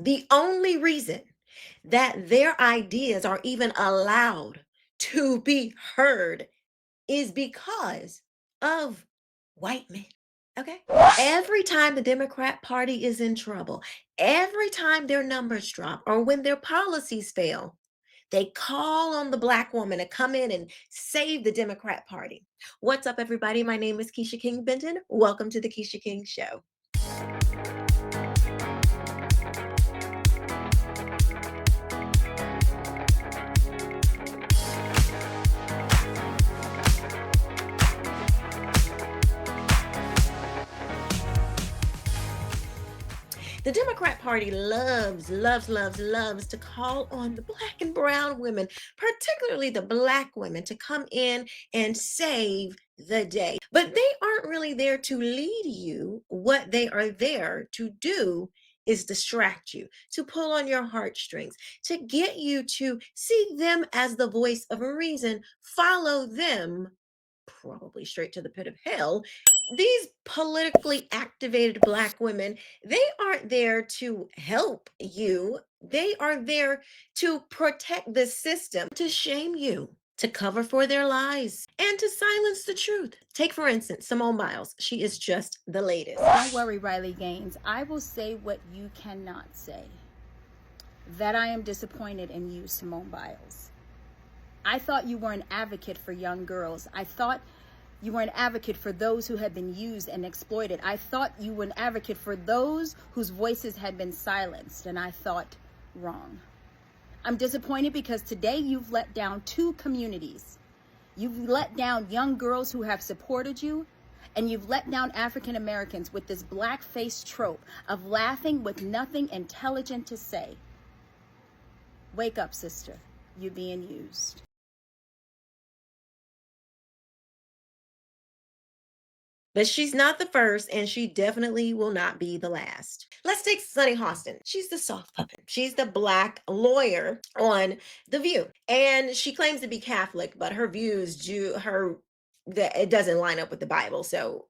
The only reason that their ideas are even allowed to be heard is because of white men. Okay. Every time the Democrat Party is in trouble, every time their numbers drop or when their policies fail, they call on the Black woman to come in and save the Democrat Party. What's up, everybody? My name is Quisha King Benton. Welcome to the Quisha King Show. The Democrat Party loves to call on the Black and brown women, particularly the Black women, to come in and save the day. But they aren't really there to lead you. What they are there to do is distract you, to pull on your heartstrings, to get you to see them as the voice of reason, follow them, probably straight to the pit of hell. These politically activated Black women, they aren't there to help you. They are there to protect the system, to shame you, to cover for their lies, and to silence the truth. Take, for instance, Simone Biles. She is just the latest. Don't worry, Riley Gaines. I will say what you cannot say. That I am disappointed in you, Simone Biles. I thought you were an advocate for young girls. I thought you were an advocate for those who had been used and exploited. I thought you were an advocate for those whose voices had been silenced, and I thought wrong. I'm disappointed because today you've let down two communities. You've let down young girls who have supported you, and you've let down African Americans with this black-face trope of laughing with nothing intelligent to say. Wake up, sister. You're being used. But she's not the first, and she definitely will not be the last. Let's take Sunny Hostin. She's the soft puppet. She's the Black lawyer on The View. And she claims to be Catholic, but her views it doesn't line up with the Bible, so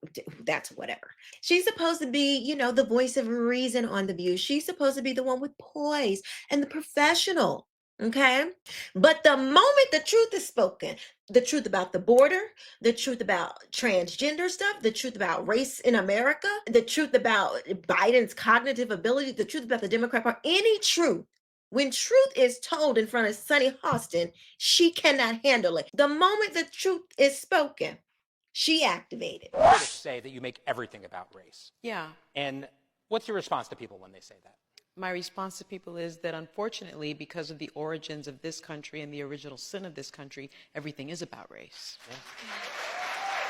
that's whatever. She's supposed to be, the voice of reason on The View. She's supposed to be the one with poise and the professional. Okay. But the moment the truth is spoken, the truth about the border, the truth about transgender stuff, the truth about race in America, the truth about Biden's cognitive ability, the truth about the Democrat Party, any truth. When truth is told in front of Sunny Hostin, she cannot handle it. The moment the truth is spoken, she activated. Critics say that you make everything about race. Yeah. And what's your response to people when they say that? My response to people is that unfortunately, because of the origins of this country and the original sin of this country, everything is about race. Yeah.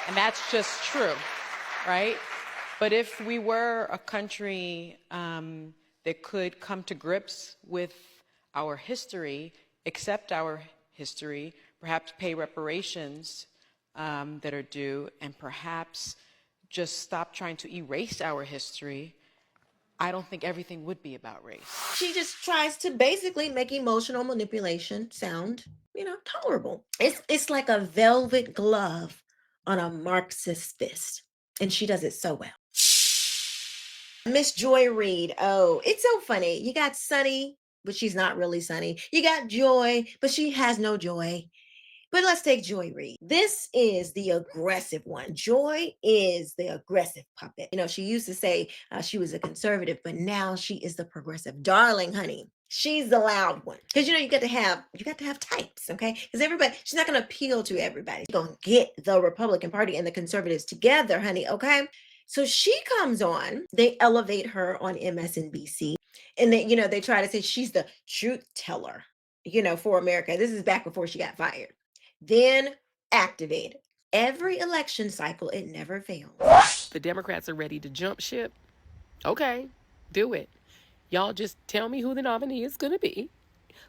And that's just true, right? But if we were a country that could come to grips with our history, accept our history, perhaps pay reparations that are due, and perhaps just stop trying to erase our history, I don't think everything would be about race. She just tries to basically make emotional manipulation sound, tolerable. It's like a velvet glove on a Marxist fist. And she does it so well. Miss Joy Reid. Oh, it's so funny. You got Sunny, but she's not really Sunny. You got Joy, but she has no joy. But let's take Joy Reid. This is the aggressive one. Joy is the aggressive puppet. She used to say she was a conservative, but now she is the progressive. Darling, honey, she's the loud one. Because you got to have types, okay? Because she's not going to appeal to everybody. She's going to get the Republican Party and the conservatives together, honey, okay? So she comes on. They elevate her on MSNBC, and they try to say she's the truth teller, for America. This is back before she got fired. Then activated. Every election cycle, it never fails. The Democrats are ready to jump ship. Okay, do it. Y'all just tell me who the nominee is going to be.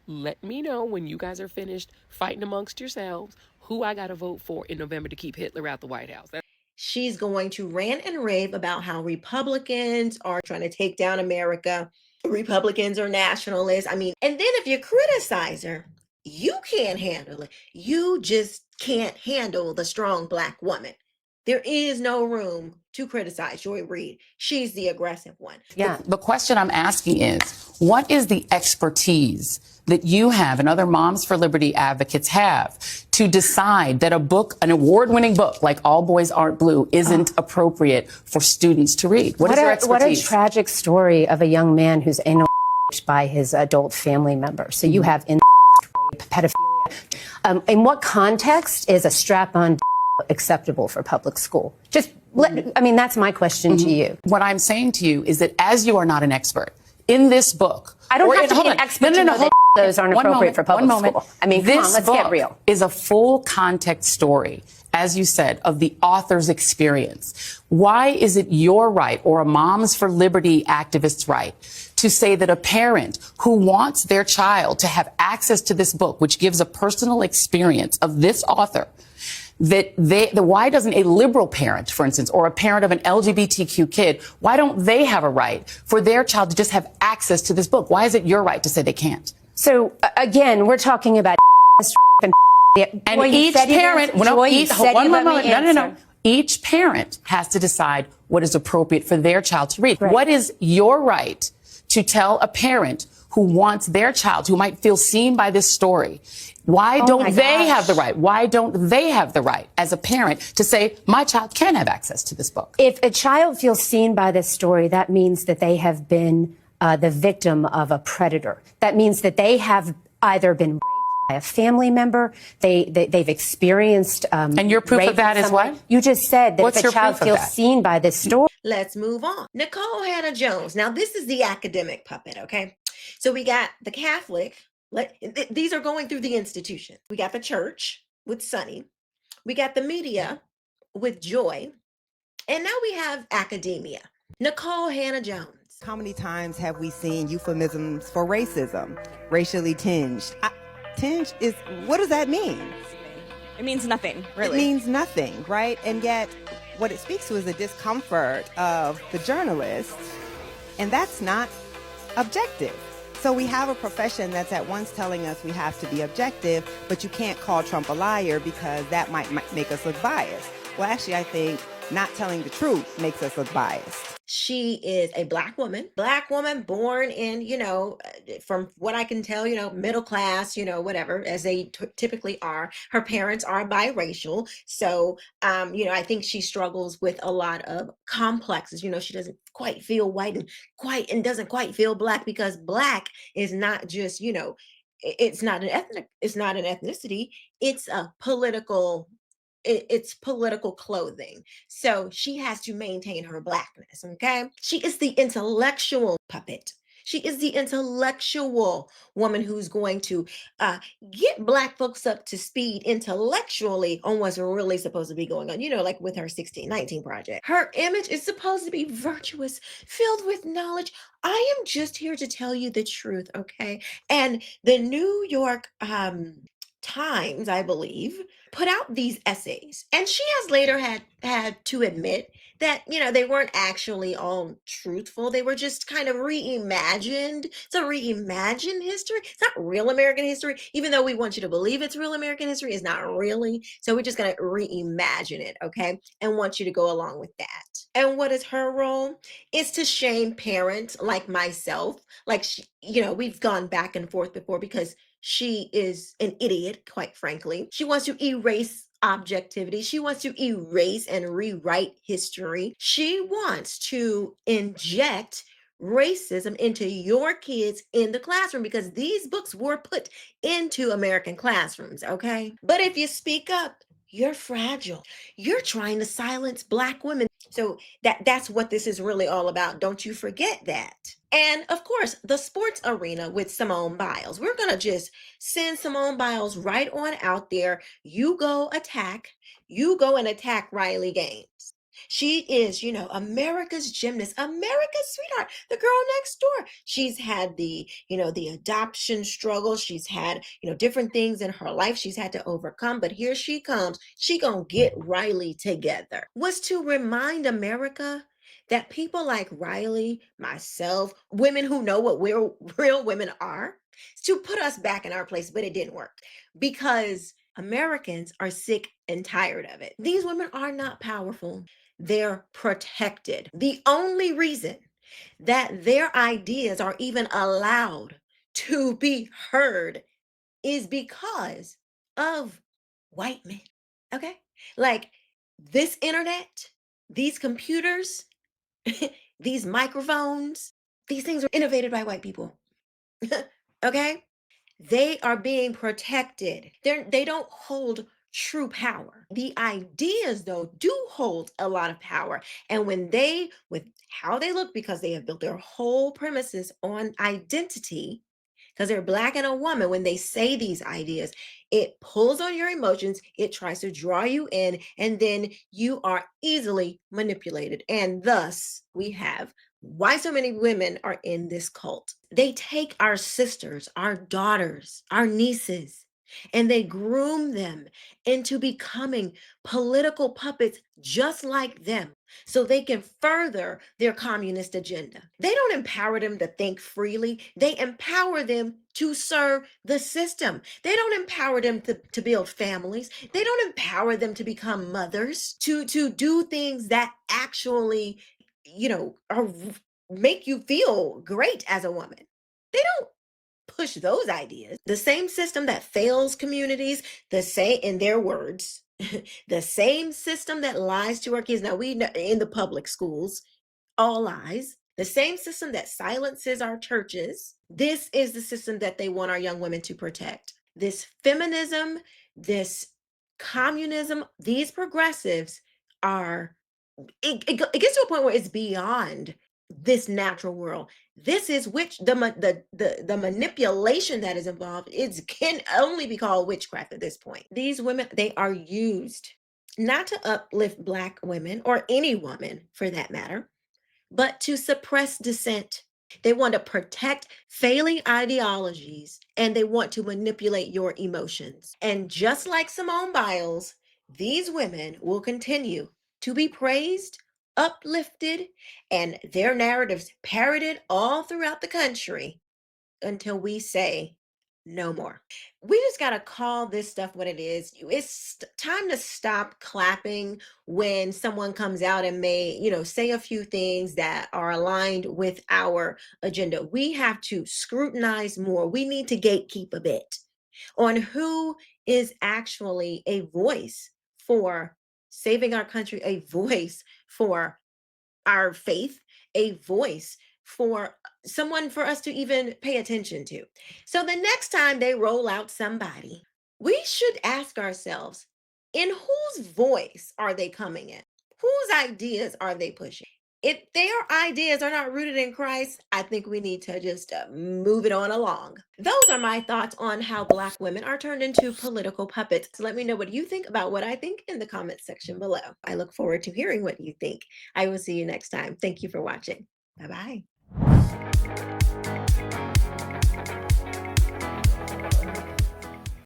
Let me know when you guys are finished fighting amongst yourselves who I got to vote for in November to keep Hitler out the White House. She's going to rant and rave about how Republicans are trying to take down America. Republicans are nationalists. And then if you criticize her, you can't handle it. You just can't handle the strong Black woman. There is no room to criticize Joy Reid. She's the aggressive one. Yeah. The question I'm asking is, what is the expertise that you have and other Moms for Liberty advocates have to decide that a book, an award-winning book like All Boys Aren't Blue, isn't appropriate for students to read? What is your expertise? What a tragic story of a young man who's anal raped by his adult family member. So you have incest, rape, pedophilia. In what context is a strap-on acceptable for public school? That's my question to you. What I'm saying to you is that as you are not an expert in this book, I don't have to be an expert to know that those aren't appropriate for public school. I mean, come on, let's get real. This book is a full context story, as you said, of the author's experience. Why is it your right or a Moms for Liberty activist's right to say that a parent who wants their child to have access to this book, which gives a personal experience of this author, why doesn't a liberal parent, for instance, or a parent of an LGBTQ kid, why don't they have a right for their child to just have access to this book? Why is it your right to say they can't? So again, we're talking about and each parent, each parent has to decide what is appropriate for their child to read. Right. What is your right to tell a parent who wants their child, who might feel seen by this story? Why don't they have the right? Why don't they have the right as a parent to say, my child can have access to this book? If a child feels seen by this story, that means that they have been the victim of a predator. That means that they have either been raped by a family member, they've experienced and your proof of that is what? You just said that if a child feels seen by this story. Let's move on. Nicole Hannah-Jones. Now, this is the academic puppet, okay? So we got the Catholic. These are going through the institution. We got the church with Sunny. We got the media with Joy. And now we have academia. Nicole Hannah-Jones. How many times have we seen euphemisms for racism? Racially tinged. Tinged is, what does that mean? It means nothing, really. It means nothing, right? And yet, what it speaks to is the discomfort of the journalists, and that's not objective. So we have a profession that's at once telling us we have to be objective, but you can't call Trump a liar because that might make us look biased. Well, actually, I think not telling the truth makes us look biased. She is a black woman born in, from what I can tell, middle class, whatever, as they typically are. Her parents are biracial. So, I think she struggles with a lot of complexes. She doesn't quite feel white and doesn't quite feel black, because black is not just, it's not an ethnicity. It's a political it's political clothing. So she has to maintain her blackness, okay? She is the intellectual puppet. She is the intellectual woman who's going to get Black folks up to speed intellectually on what's really supposed to be going on. Like with her 1619 project. Her image is supposed to be virtuous, filled with knowledge. I am just here to tell you the truth, okay? And the New York Times, I believe, put out these essays, and she has later had to admit that they weren't actually all truthful. They were just kind of reimagined. It's a reimagined history. It's not real American history, even though we want you to believe it's real American history. It's not really. So we're just gonna reimagine it, okay, and want you to go along with that. And what is her role? It's to shame parents like myself. Like we've gone back and forth before, because she is an idiot, quite frankly. She wants to erase objectivity. She wants to erase and rewrite history. She wants to inject racism into your kids in the classroom, because these books were put into American classrooms, okay? But if you speak up, you're fragile. You're trying to silence Black women. So that's what this is really all about. Don't you forget that. And of course, the sports arena with Simone Biles. We're going to just send Simone Biles right on out there. You go and attack Riley Gaines. She is, America's gymnast, America's sweetheart, the girl next door. She's had the adoption struggle. She's had, different things in her life she's had to overcome. But here she comes. She gonna get Riley together. Was to remind America that people like Riley, myself, women who know what real women are, to put us back in our place. But it didn't work, because Americans are sick and tired of it. These women are not powerful. They're protected. The only reason that their ideas are even allowed to be heard is because of white men. Okay? Like this internet, these computers, these microphones, these things are innovated by white people. Okay? They are being protected. They don't hold true power. The ideas, though, do hold a lot of power. And when they, with how they look, because they have built their whole premises on identity, because they're black and a woman, when they say these ideas, it pulls on your emotions, it tries to draw you in, and then you are easily manipulated. And thus, we have why so many women are in this cult. They take our sisters, our daughters, our nieces, and they groom them into becoming political puppets just like them so they can further their communist agenda. They don't empower them to think freely. They empower them to serve the system. They don't empower them to build families. They don't empower them to become mothers, to do things that actually, make you feel great as a woman. They don't push those ideas. The same system that fails communities, the same, in their words, the same system that lies to our kids. Now, we know in the public schools, all lies. The same system that silences our churches. This is the system that they want our young women to protect. This feminism, this communism, these progressives are, it gets to a point where it's beyond this natural world. This is the manipulation that is involved. It can only be called witchcraft at this point. These women, they are used not to uplift Black women or any woman for that matter, but to suppress dissent. They want to protect failing ideologies and they want to manipulate your emotions. And just like Simone Biles, these women will continue to be praised, uplifted, and their narratives parroted all throughout the country until we say no more. We just got to call this stuff what it is. It's time to stop clapping when someone comes out and may, say a few things that are aligned with our agenda. We have to scrutinize more. We need to gatekeep a bit on who is actually a voice for saving our country, a voice for our faith, a voice for someone for us to even pay attention to. So the next time they roll out somebody, we should ask ourselves, in whose voice are they coming in? Whose ideas are they pushing? If their ideas are not rooted in Christ, I think we need to just move it on along. Those are my thoughts on how Black women are turned into political puppets. So let me know what you think about what I think in the comments section below. I look forward to hearing what you think. I will see you next time. Thank you for watching. Bye-bye.